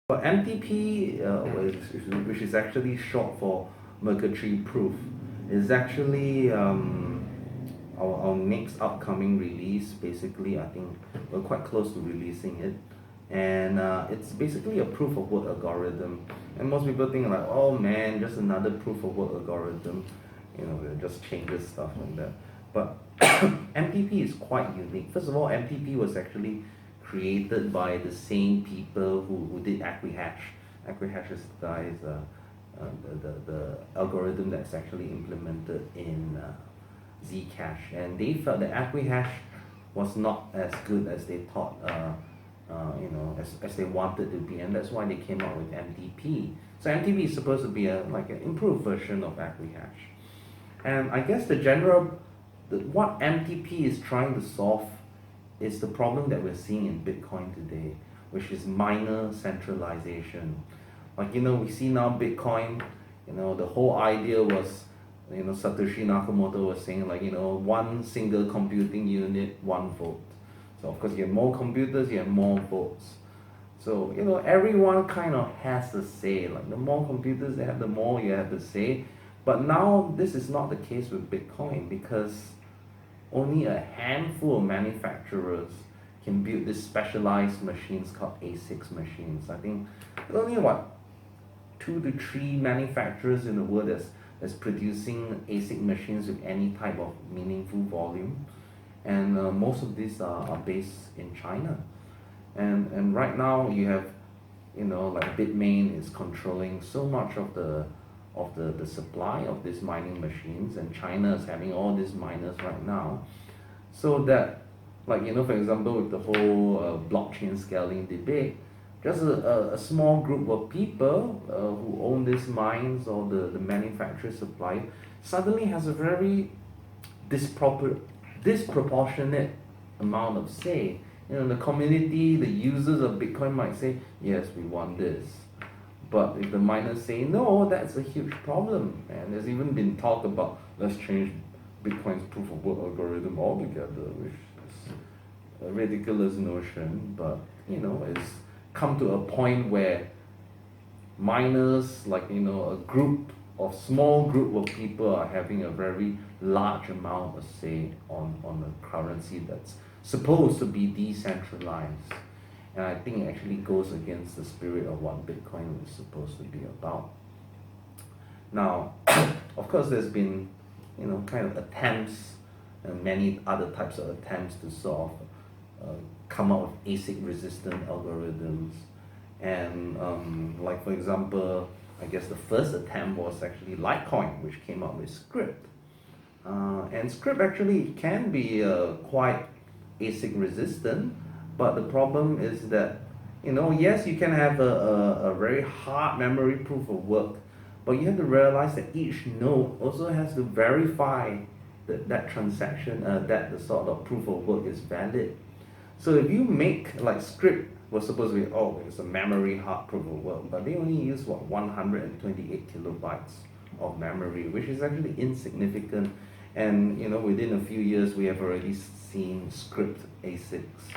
But MTP, which is actually short for mercury proof, is actually our next upcoming release. Basically, I think we're quite close to releasing it, and it's basically a proof of work algorithm. And most people think like, oh man, just another proof of work algorithm, it just changes stuff like that. But MTP is quite unique. First of all, MTP was actually created by the same people who did Equihash. Equihash is the guys, the algorithm that's actually implemented in Zcash, and they felt that Equihash was not as good as they thought, as they wanted to be, and that's why they came up with MTP. So MTP is supposed to be like an improved version of Equihash, and I guess what MTP is trying to solve is the problem that we're seeing in Bitcoin today, which is miner centralization. Like, we see now Bitcoin, the whole idea was, Satoshi Nakamoto was saying like, one single computing unit, one vote. So of course you have more computers, you have more votes. So, everyone kind of has a say. Like the more computers they have, the more you have to say. But now this is not the case with Bitcoin because only a handful of manufacturers can build these specialized machines called ASICs machines. I think only what 2 to 3 manufacturers in the world that's producing ASIC machines with any type of meaningful volume, and most of these are based in China. And right now you have, like Bitmain is controlling so much of the supply of these mining machines, and China is having all these miners right now, so that, like, for example, with the whole blockchain scaling debate, just a small group of people who own these mines or the manufacturer supply suddenly has a very disproportionate amount of say. The community, the users of Bitcoin might say, yes, we want this. But if the miners say no, that's a huge problem. And there's even been talk about let's change Bitcoin's proof of work algorithm altogether, which is a ridiculous notion. But it's come to a point where miners, like small group of people are having a very large amount of say on a currency that's supposed to be decentralized. And I think it actually goes against the spirit of what Bitcoin is supposed to be about. Now, of course, there's been, kind of attempts and many other types of attempts to sort of come up with ASIC resistant algorithms. And like, for example, I guess the first attempt was actually Litecoin, which came up with Script. And Script actually can be quite ASIC resistant, but the problem is that, yes, you can have a very hard memory proof of work, but you have to realize that each node also has to verify that transaction, that the sort of proof of work is valid. So if you make, like, Script was supposed to be, it's a memory hard proof of work, but they only use 128 kilobytes of memory, which is actually insignificant. And within a few years we have already seen Script ASICs.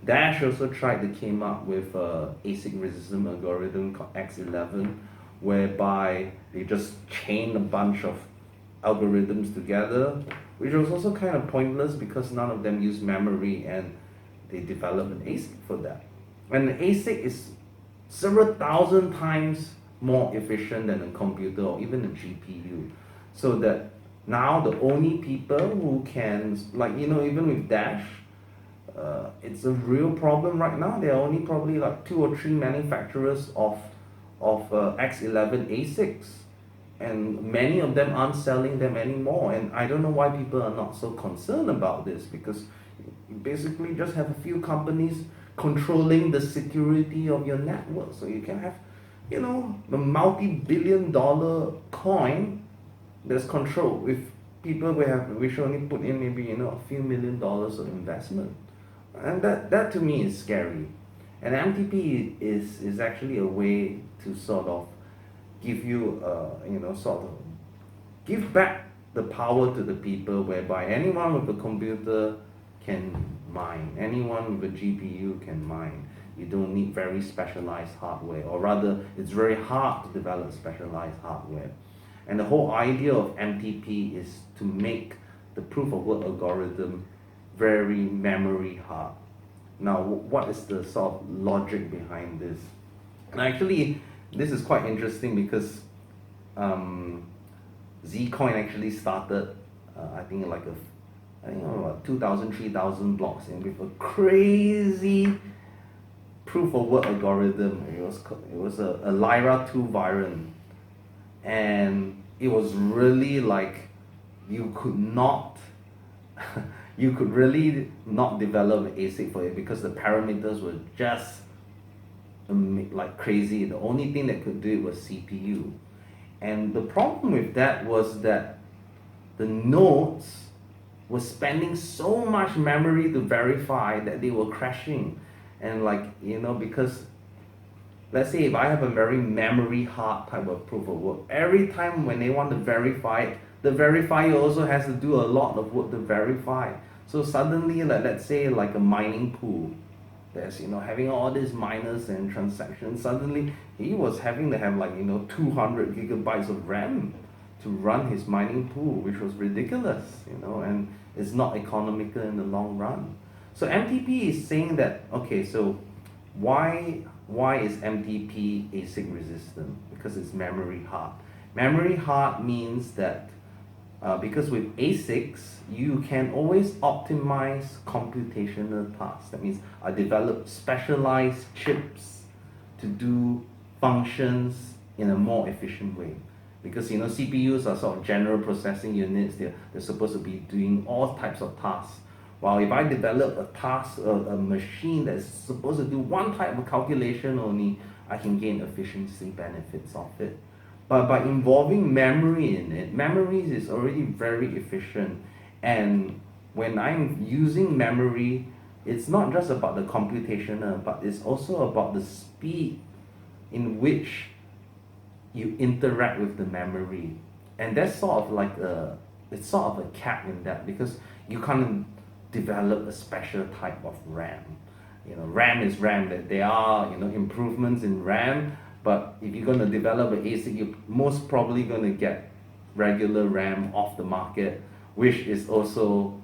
Dash also tried to came up with a ASIC resistant algorithm called X11, whereby they just chain a bunch of algorithms together, which was also kind of pointless because none of them use memory, and they developed an ASIC for that. And an ASIC is several thousand times more efficient than a computer or even a GPU. So that now the only people who can, like, even with Dash, it's a real problem right now. There are only probably like 2 or 3 manufacturers of X11 ASICs, and many of them aren't selling them anymore. And I don't know why people are not so concerned about this, because you basically just have a few companies controlling the security of your network. So you can have, a multi-billion-dollar coin that's controlled with people which only put in maybe a few $1 million of investment. And that to me is scary. And MTP is actually a way to sort of give you sort of give back the power to the people, whereby anyone with a computer can mine, anyone with a GPU can mine. You don't need very specialized hardware, or rather, it's very hard to develop specialized hardware. And the whole idea of MTP is to make the proof of work algorithm very memory hard. Now, what is the sort of logic behind this? And actually, this is quite interesting because Zcoin actually started, I think like about 2,000, 3,000 blocks in with a crazy proof of work algorithm. It was a Lyra 2 variant, and it was really like you could not you could really not develop an ASIC for it because the parameters were just like crazy. The only thing that could do it was CPU. And the problem with that was that the nodes were spending so much memory to verify that they were crashing. And because let's say if I have a very memory hard type of proof of work, every time when they want to verify it, the verifier also has to do a lot of work to verify. So suddenly, let's say like a mining pool, there's having all these miners and transactions. Suddenly, he was having to have 200 gigabytes of RAM to run his mining pool, which was ridiculous, and it's not economical in the long run. So MTP is saying that, okay, so why is MTP ASIC resistant? Because it's memory hard. Memory hard means that because with ASICs, you can always optimize computational tasks. That means I develop specialized chips to do functions in a more efficient way. Because CPUs are sort of general processing units. They're supposed to be doing all types of tasks. While if I develop a machine that's supposed to do one type of calculation only, I can gain efficiency benefits of it. But by involving memory in it, memory is already very efficient. And when I'm using memory, it's not just about the computational, but it's also about the speed in which you interact with the memory. And that's sort of it's sort of a cap in that, because you can't develop a special type of RAM. RAM is RAM. That there are improvements in RAM, but if you're going to develop an ASIC, you're most probably going to get regular RAM off the market, which is also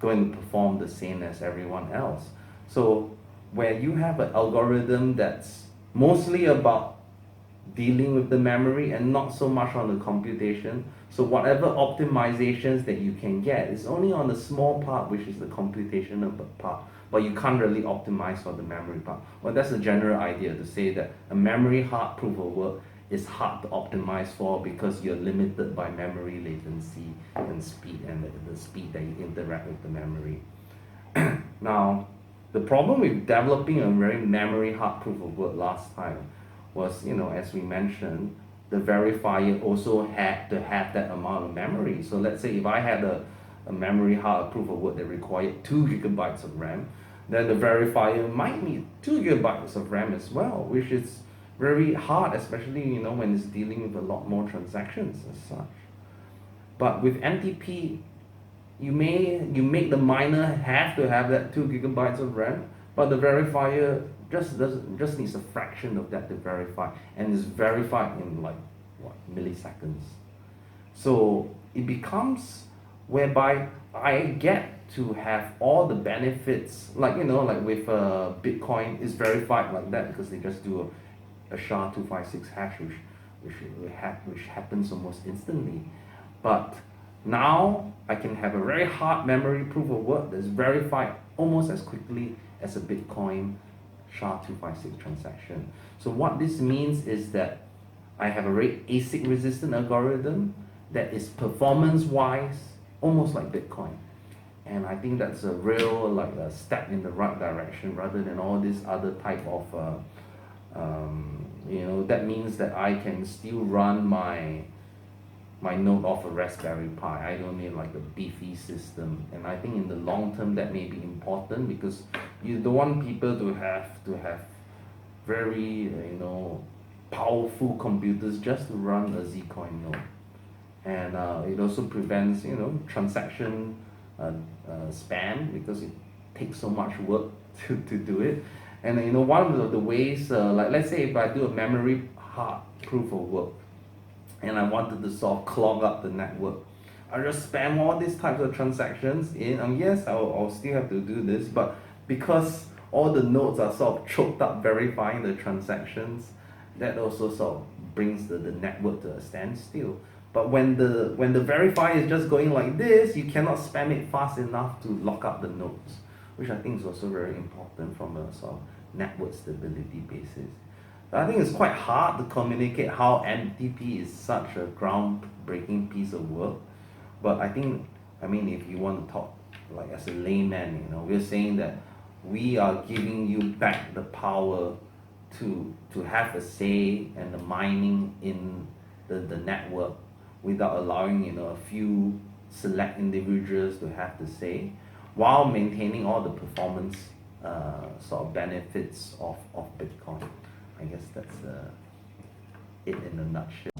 going to perform the same as everyone else. So where you have an algorithm that's mostly about dealing with the memory and not so much on the computation, so whatever optimizations that you can get is only on the small part, which is the computational part, but you can't really optimize for the memory part. Well, that's the general idea, to say that a memory hard proof of work is hard to optimize for because you're limited by memory latency and speed, and the speed that you interact with the memory. Now, the problem with developing a very memory hard proof of work last time was, as we mentioned, the verifier also had to have that amount of memory. So let's say if I had a memory hard proof of work that required 2 gigabytes of RAM, then the verifier might need 2 gigabytes of RAM as well, which is very hard, especially when it's dealing with a lot more transactions as such. But with MTP, you make the miner have to have that 2 gigabytes of RAM, but the verifier just needs a fraction of that to verify, and is verified in milliseconds. So it becomes whereby I get to have all the benefits, like with Bitcoin is verified like that because they just do a SHA-256 hash, which happens almost instantly. But now I can have a very hard memory proof of work that's verified almost as quickly as a Bitcoin SHA-256 transaction. So what this means is that I have a very ASIC resistant algorithm that is performance wise almost like Bitcoin. And I think that's a real a step in the right direction, rather than all this other type of that means that I can still run my node off a Raspberry Pi. I don't need a beefy system. And I think in the long term that may be important, because you don't want people to have very powerful computers just to run a Zcoin node. And it also prevents transaction spam, because it takes so much work to do it. And one of the ways, like let's say if I do a memory hard proof of work, and I wanted to sort of clog up the network, I just spam all these types of transactions in, and yes, I'll still have to do this, but because all the nodes are sort of choked up verifying the transactions, that also sort of brings the network to a standstill. But when the verifier is just going like this, you cannot spam it fast enough to lock up the nodes, which I think is also very important from a sort of network stability basis. I think it's quite hard to communicate how MTP is such a groundbreaking piece of work. But I think, if you want to talk like as a layman, we're saying that we are giving you back the power to have a say and the mining in the network without allowing a few select individuals to have the say, while maintaining all the performance sort of benefits of Bitcoin. I guess that's it in a nutshell.